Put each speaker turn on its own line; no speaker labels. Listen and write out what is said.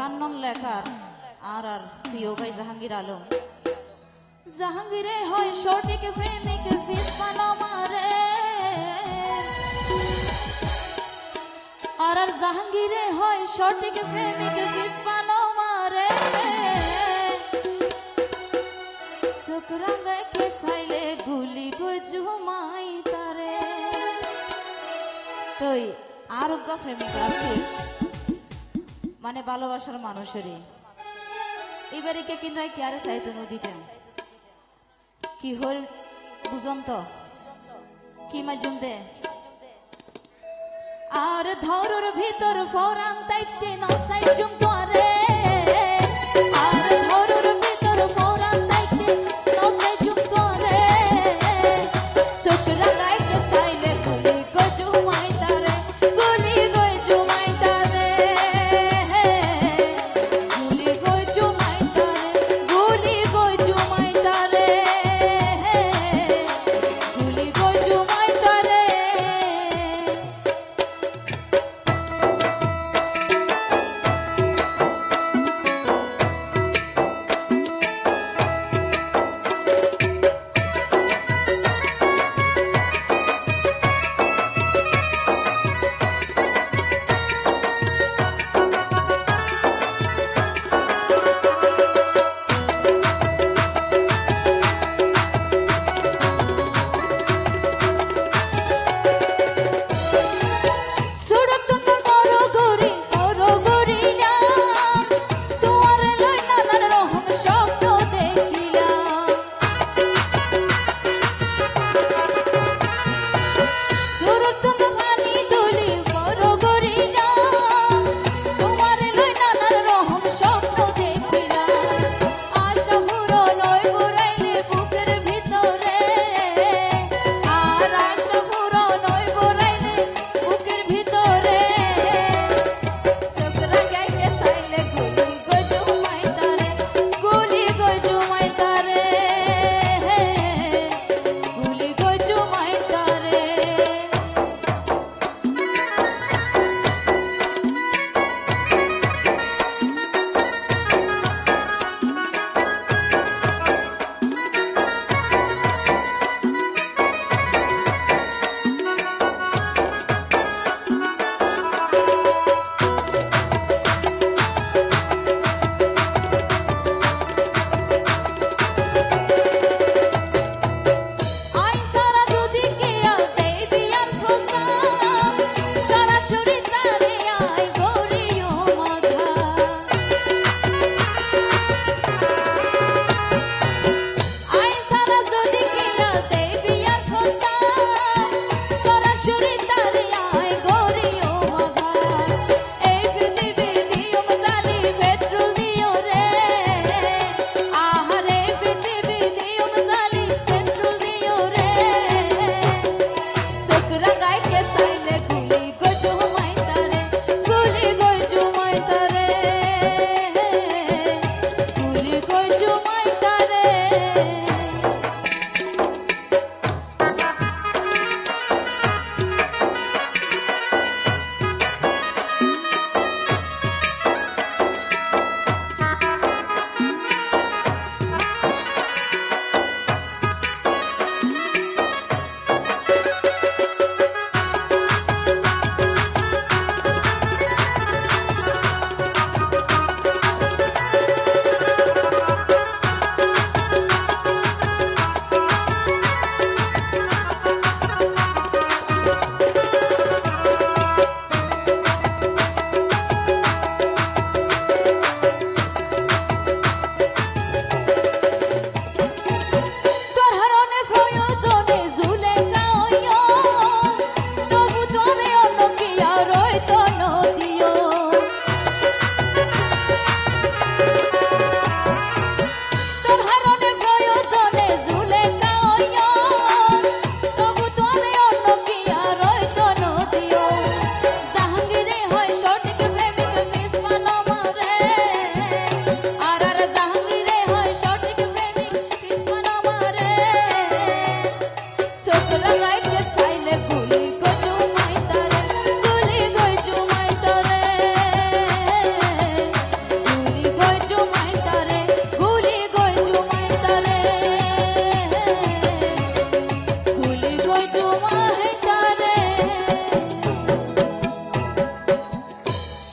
গান লেখার আর প্রিয় ভাই জাহাঙ্গীর আলম। জাহাঙ্গীরে হয় সঠিক প্রেমিক ফিস পানো মারে, আর জাহাঙ্গীরে হয় সঠিক প্রেমিক ফিস পানো মারে। শুক্রাঙ্গায় কে সাইলে গুলি গই জুমাই তারে। তুই আরোগ্য প্রেমিক আছে মানে ভালোবাসার মানুষেরই এবারে কিন্তু কি আরে চাইতো নদীতে কি হল বুঝন তো কি মাঝুম দে আর ধরর ভিতর ফরান তাইতে নসাই জুম